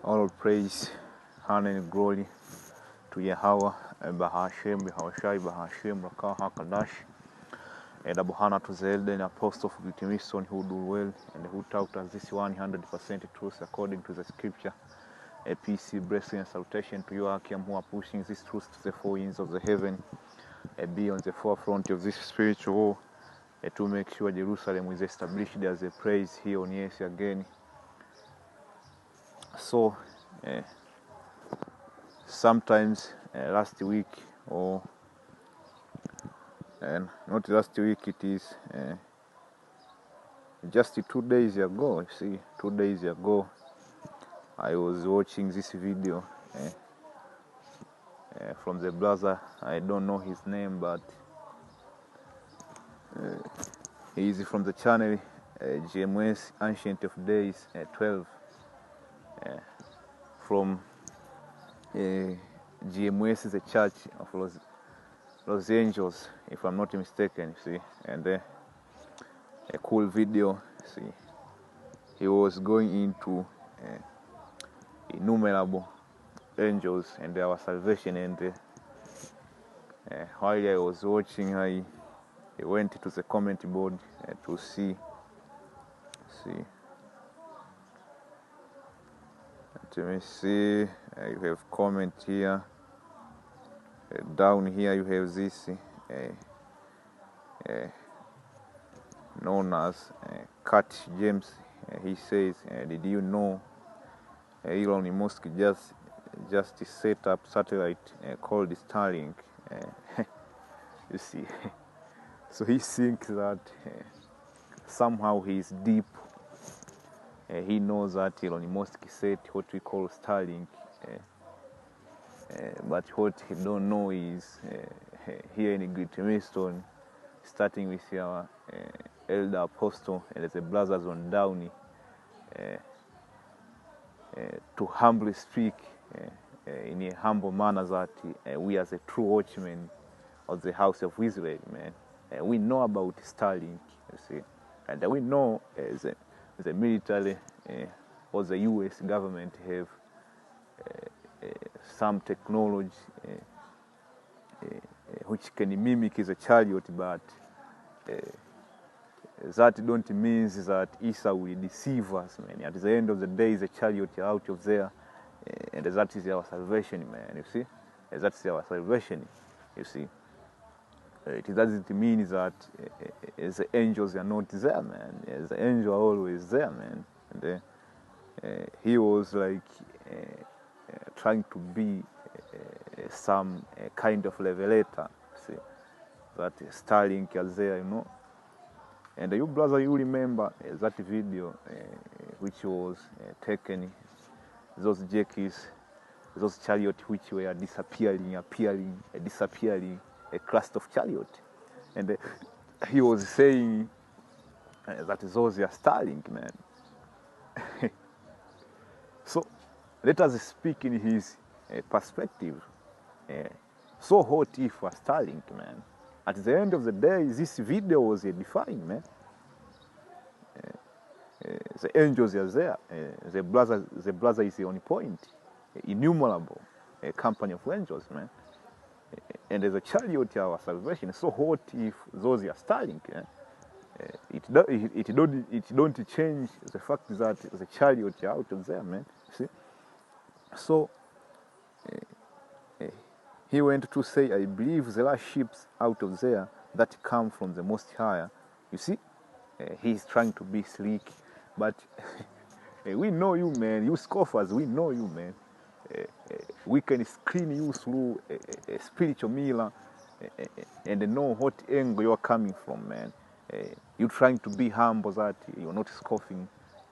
All praise, honor and glory to Yahweh, Bahashem, Bahashai, Bahashem, Rakah, HaKadash, and Abuhana to the elder and apostle of Gitimiston who do well and who taught us this 100% truth according to the scripture. A peace, blessing, and salutation to you, Akim, who are pushing this truth to the four winds of the heaven, be on the forefront of this spiritual war, to make sure Jerusalem is established as a praise here on earth again. So, sometimes last week, or not last week, it is just 2 days ago. You see, 2 days ago, I was watching this video from the brother. I don't know his name, but he is from the channel GMS Ancient of Days 12. From GMS is a church of Los Angeles, if I'm not mistaken, you see, and a cool video. See, he was going into innumerable angels and our salvation, and while I was watching, I went to the comment board to see. Let me see. You have comment here. Down here you have this known as Cat James. He says, "Did you know Elon Musk just set up satellite called Starlink?" You see, so he thinks that somehow he is deep. He knows that Elon Musk set what we call Starlink, but what he don't know is here in Great Millstone, starting with our elder apostle and the brothers on Downey, to humbly speak in a humble manner that we as a true watchmen of the house of Israel, man, we know about Starlink, you see, and we know the military or the U.S. government have some technology which can mimic the chariot, but that don't mean that Esau will deceive us, man. At the end of the day, the chariot is out of there, and that is our salvation, man. You see, that's our salvation. You see, it doesn't mean that the angels are not there, man. The angels are always there, man. And he was like trying to be some kind of revelator. See, that Starlink is there, you know. And you brother, you remember that video which was taken, those jackies, those chariots which were disappearing, disappearing, a cluster of chariot, and he was saying that those are Starlink, man. So let us speak in his perspective. So what if for Starlink, man? At the end of the day, this video was edifying, man. The angels are there. The brother is on point. Innumerable company of angels, man. And there's a chariot our salvation. So what if those are Starlink? It don't change the fact that the chariot are out of there, man. See? So he went to say, I believe there are ships out of there that come from the Most High. You see, he's trying to be slick, but we know you, man. You scoffers, we know you, man. We can screen you through a spiritual mirror and know what angle you're coming from, man. You're trying to be humble, that you're not scoffing.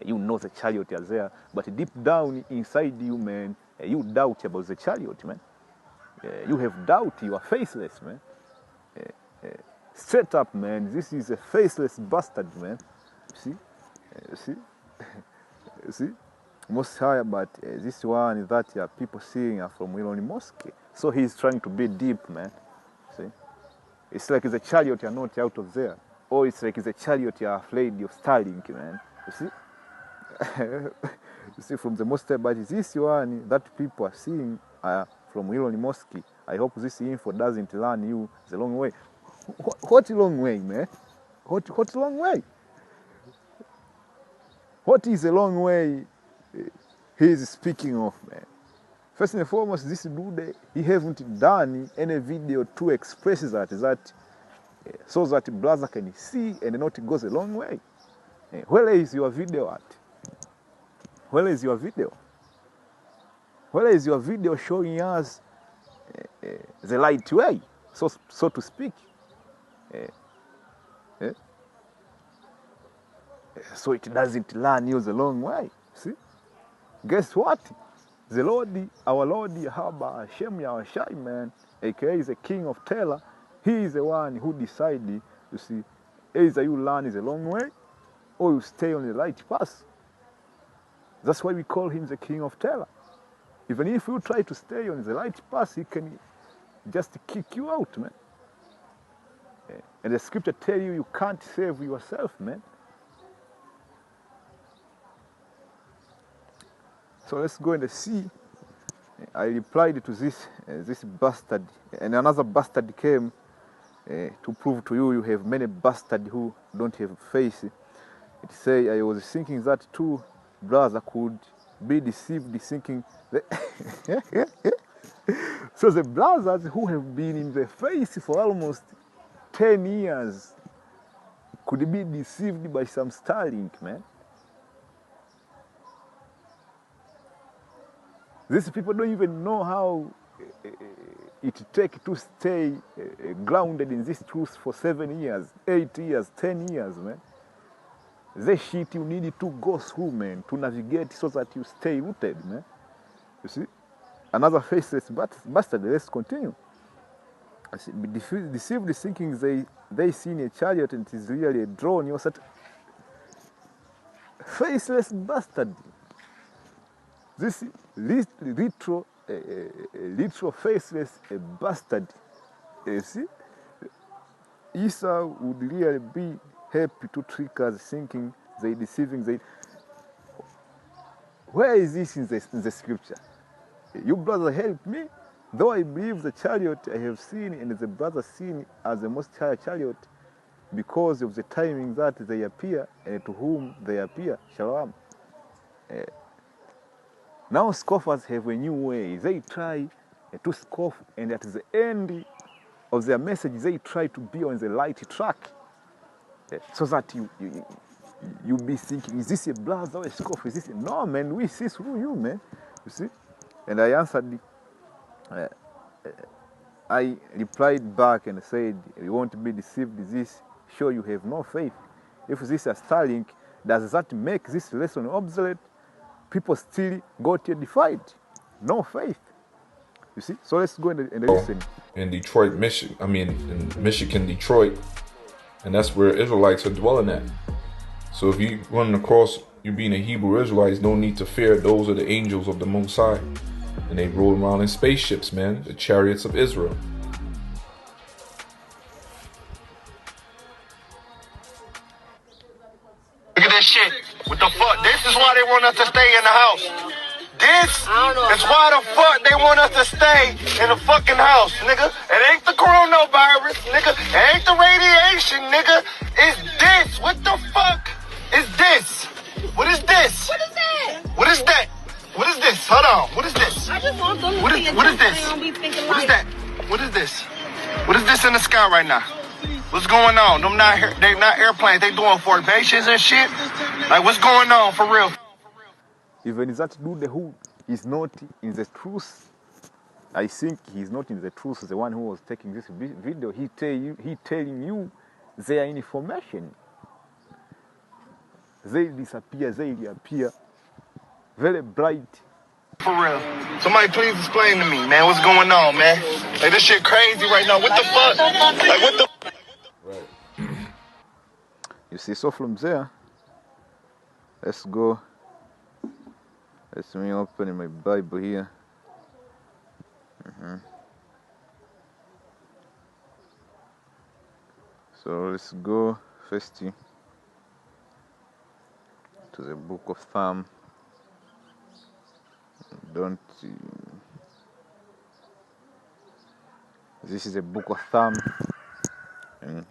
You know the chariot is there, but deep down inside you, man, you doubt about the chariot, man. You have doubt, you are faithless, man. Straight up, man, this is a faithless bastard, man. See? See? Most higher, but this one that people seeing are from Elon Musk. So he's trying to be deep, man. See? It's like the chariot are not out of there. Or it's like the chariot are afraid of Starlink, man. You see? You see, from the Most High, but this one that people are seeing from Elon Musk. I hope this info doesn't learn you the long way. What long way, man? What long way? What is the long way he is speaking of, man? First and foremost, this dude, he haven't done any video to express that so that brother can see and not goes a long way. Where is your video at? Where is your video? Where is your video showing us the right way, so to speak? So it doesn't learn you the long way. See? Guess what? The Lord, our Lord, Yahweh, Hashem Yahushai, man, aka the King of Terror, he is the one who decided, you see, either you learn the long way or you stay on the right path. That's why we call him the King of Terror. Even if you try to stay on the right path, he can just kick you out, man. And the scripture tell you you can't save yourself, man. So let's go and see. I replied to this bastard, and another bastard came to prove to you have many bastards who don't have faith. It say I was thinking that two brothers could be deceived, thinking that so the brothers who have been in the faith for almost 10 years could be deceived by some Starlink, man. These people don't even know how it takes to stay grounded in this truth for 7 years, 8 years, 10 years, man. The shit you need to go through, man, to navigate so that you stay rooted, man. You see? Another faceless bastard, let's continue. Deceived thinking they seen a chariot and it is really a drone. You're such faceless bastard. This literal faceless bastard. You see? Esau would really be happy to trick us thinking they deceiving. Where is this in the scripture? You brother help me. Though I believe the chariot I have seen and the brother seen as the most high chariot because of the timing that they appear and to whom they appear. Shalom. Now scoffers have a new way. They try to scoff, and at the end of their message, they try to be on the right track, so that you be thinking, is this a blast or a scoff? Is this a... No, man, we see through you, man. You see? And I answered, I replied back and said, you won't be deceived. This show you have no faith. If this is Starlink, does that make this lesson obsolete? People still got terrified. No faith. You see? So let's go and listen. In Detroit, Michigan, in Michigan, Detroit, and that's where Israelites are dwelling at. So if you run across you being a Hebrew Israelite, there's no need to fear. Those are the angels of the Most High. And they roll around in spaceships, man. The chariots of Israel. Look at this shit. What the fuck? This is why they want us to stay in the house. This is why the fuck they want us to stay in the fucking house, nigga. It ain't the coronavirus, nigga. It ain't the radiation, nigga. It's this. What the fuck is this? What is this? What is that? What is that? What is this? Hold on. What is this? I just want them to What see is it. what is this? They don't be thinking What is like- that? What is this? What is this in the sky right now? What's going on? Them not here, they not airplanes. They doing formations and shit. Like what's going on for real? Even that dude who is not in the truth, I think he's not in the truth. The one who was taking this video, he telling you their information. They disappear, they reappear. Very bright. For real. Somebody please explain to me, man. What's going on, man? Like this shit crazy right now. What the fuck? Like what the? Right. You see, so from there, let's go. Let me open in my Bible here. So let's go first to the book of Psalm don't. This is the book of Psalm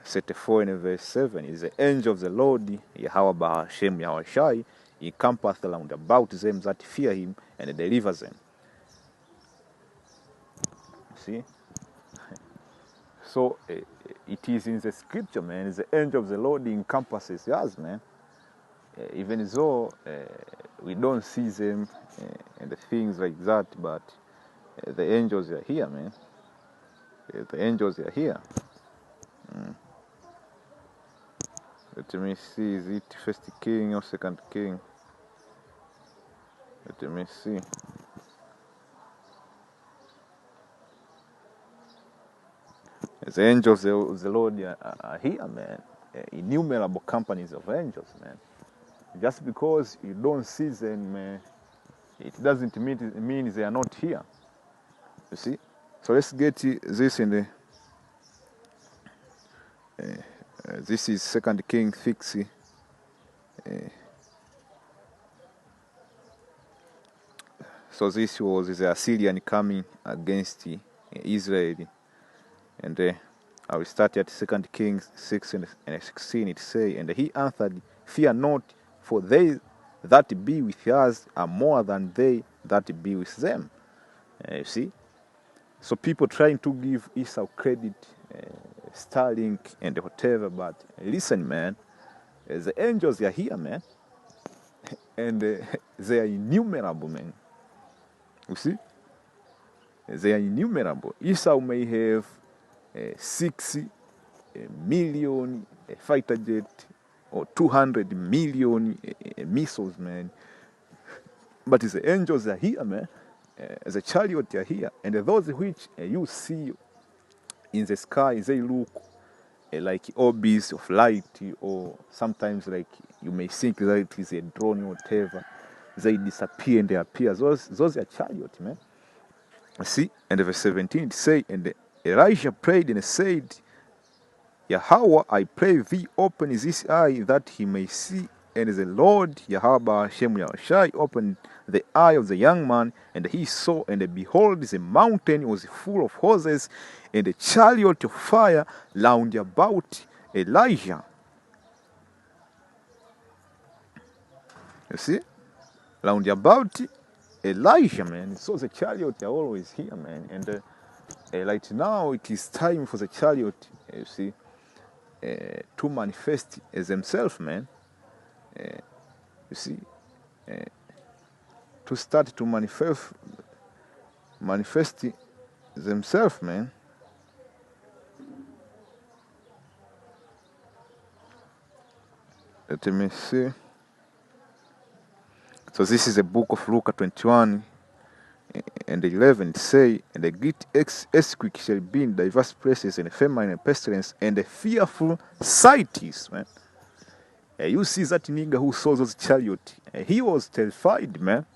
34 and verse 7. It is the angel of the Lord, Yahweh Hashem Yahweh Shai, he encampeth round about them that fear him and delivers them. See? So it is in the scripture, man. It's the angel of the Lord encompasses us, man. Even though we don't see them and the things like that, but the angels are here, man. The angels are here. Let me see, is it First King or Second King? Let me see. The angels of the Lord are here, man. Innumerable companies of angels, man. Just because you don't see them, man, it doesn't mean they are not here. You see? So let's get this in the. This is 2 Kings 6. So this was the Assyrian coming against Israel. And I will start at 2 Kings 6 and 16. It says, and he answered, fear not, for they that be with us are more than they that be with them. You see? So people trying to give Esau credit, Starlink and whatever, but listen, man, the angels are here, man, and they are innumerable, man. You see, they are innumerable. Esau may have 6 million fighter jet or 200 million missiles, man, but the angels are here, man. The Chariots are here, and those which you see in the sky, they look like orbs of light, or sometimes like you may think that it is a drone or whatever. They disappear and they appear. Those are chariots, man. See, and verse 17 it says, and Elijah prayed and said, Yahweh, I pray thee, open his eye that he may see. And the Lord, Yahweh Hashem Yahushai, opened the eye of the young man, and he saw, and behold, the mountain was full of horses, and a chariot of fire round about Elijah. You see? Round about Elijah, man. So the chariot are always here, man. And right now, it is time for the chariot, you see, to manifest as themselves, man. You see, to start to manifest themselves, man. Let me see. So this is the book of Luke 21 and 11. It say, and a great earthquake shall be in diverse places, and a famine and pestilence, and a fearful sights, man. You see that nigga who saw those chariots, he was terrified, man.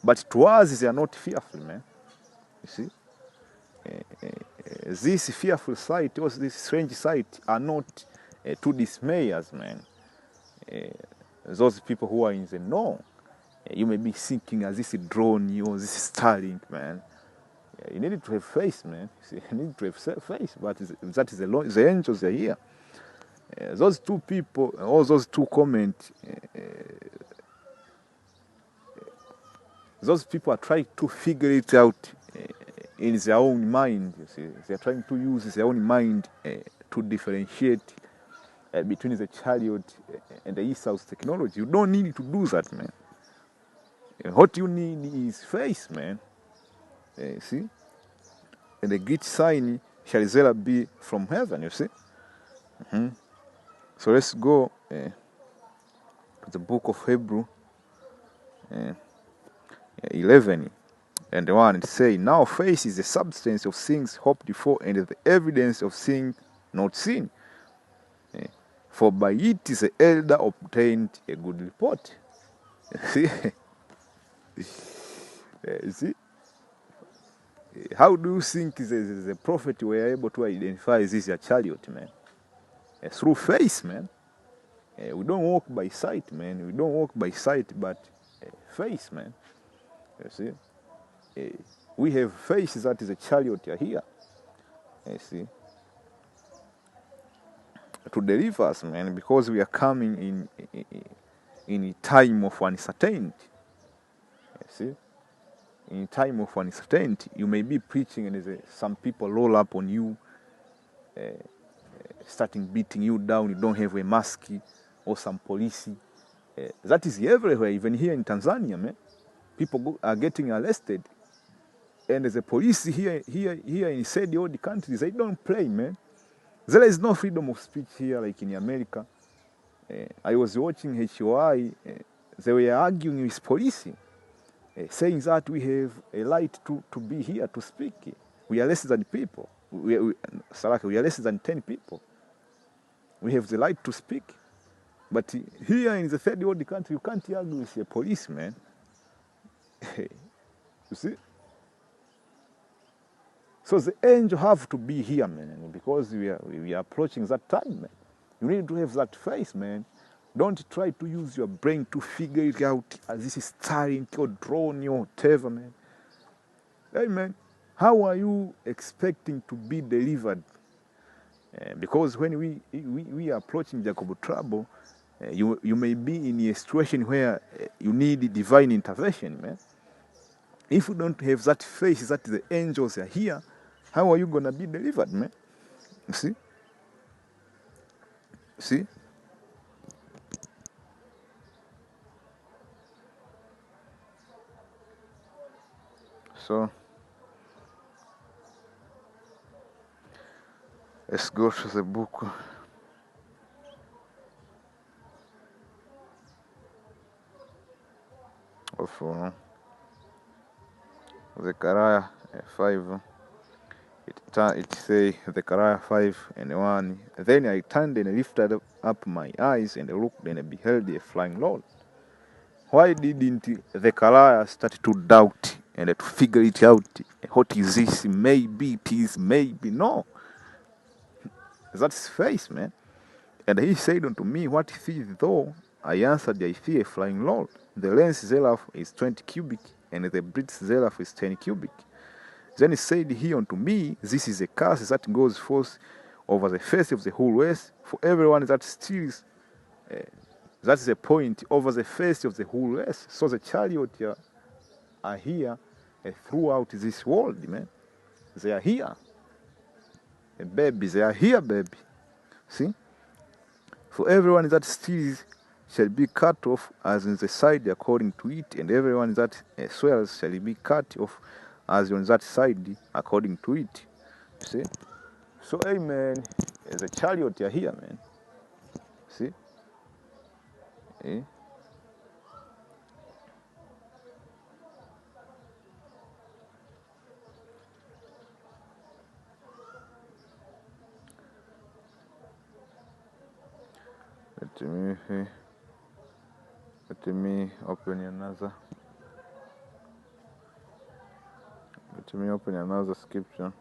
But to us, they are not fearful, man. You see? This fearful sight, or this strange sight, are not to dismay us, man. Those people who are in the know, you may be thinking as this drone or this Starlink, man. You need to have faith, man. You need to have faith, but that is the angels are here. Those two people, all those two comments, those people are trying to figure it out in their own mind. You see, they are trying to use their own mind to differentiate between the chariot and the Esau's technology. You don't need to do that, man. What you need is faith, man. See, and the great sign shall there be from heaven. You see. So let's go to the book of Hebrew 11 and 1. It says, now faith is the substance of things hoped for, and the evidence of things not seen. For by it is the elder obtained a good report. See? See? How do you think the prophet were able to identify this chariot, man? Through faith, man. We don't walk by sight, man. We don't walk by sight, but faith, man. You see, we have faith that is a chariot here. You see, to deliver us, man, because we are coming in a time of uncertainty. You see, in a time of uncertainty, you may be preaching and some people roll up on you, starting beating you down. You don't have a mask, or some police. That is everywhere, even here in Tanzania, man. People are getting arrested, and the police here in said all the countries, they don't play, man. There is no freedom of speech here like in America. I was watching HOI. They were arguing with police, saying that we have a right to be here to speak. We are less than people. We are less than 10 people. We have the right to speak. But here in the third world country, you can't argue with a policeman. You see? So the angel have to be here, man, because we are approaching that time, man. You need to have that faith, man. Don't try to use your brain to figure it out as this is Starlink or drone or whatever, man. Hey, man, how are you expecting to be delivered? Because when we are approaching Jacob trouble, you may be in a situation where you need divine intervention, man. If you don't have that faith that the angels are here, how are you going to be delivered, man? You see? See? So, let's go to the book of Zechariah 5. It say Zechariah 5:1. Then I turned and lifted up my eyes and looked and beheld a flying Lord. Why didn't Zechariah start to doubt and to figure it out? What is this? Maybe it is, maybe no. That's faith, man. And he said unto me, what is it though? I answered, I see a flying Lord. The length thereof is 20 cubit, and the breadth thereof is 10 cubit. Then he said he unto me, this is a curse that goes forth over the face of the whole earth, for everyone that steals. That's the point, over the face of the whole earth. So the chariots are here throughout this world, man. They are here. Baby, they are here, baby. See? For everyone that steals shall be cut off as in the side according to it, and everyone that swears shall be cut off as on that side according to it. See? So, amen. The chariot are here, man. See? Eh? Let me open another. Let me open another scripture.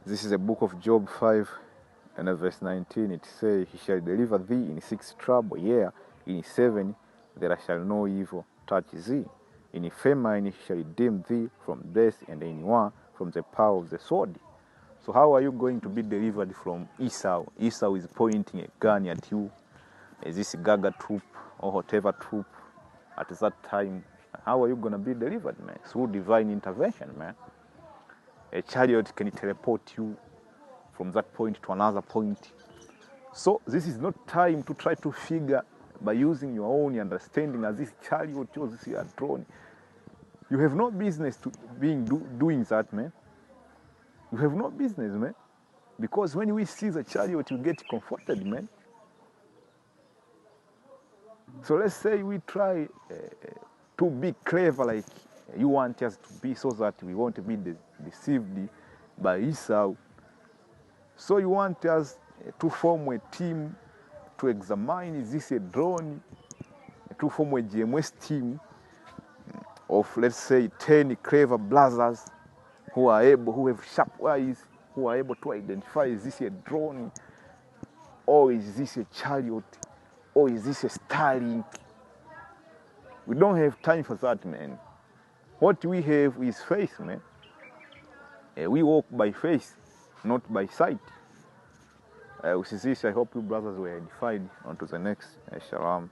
This is the book of Job 5 and verse 19. It says, he shall deliver thee in 6 trouble, yea, in 7 there shall no evil touch thee. In famine he shall redeem thee from death, and in war from the power of the sword. So how are you going to be delivered from Esau? Esau is pointing a gun at you, as this Gaga troop or whatever troop at that time. How are you going to be delivered, man? Through divine intervention, man. A chariot can teleport you from that point to another point. So this is not time to try to figure by using your own understanding as this chariot or this drone. You have no business to doing that, man. You have no business, man. Because when we see the chariot, you get comforted, man. So let's say we try to be clever like you want us to be, so that we won't be deceived by Esau. So you want us to form a team to examine, is this a drone, to form a GMS team of, let's say, 10 clever brothers who have sharp eyes, who are able to identify, is this a drone, or is this a chariot, or is this a Starlink? We don't have time for that, man. What we have is faith, man. We walk by faith, not by sight. With this, I hope you brothers were edified. On to the next. Shalom.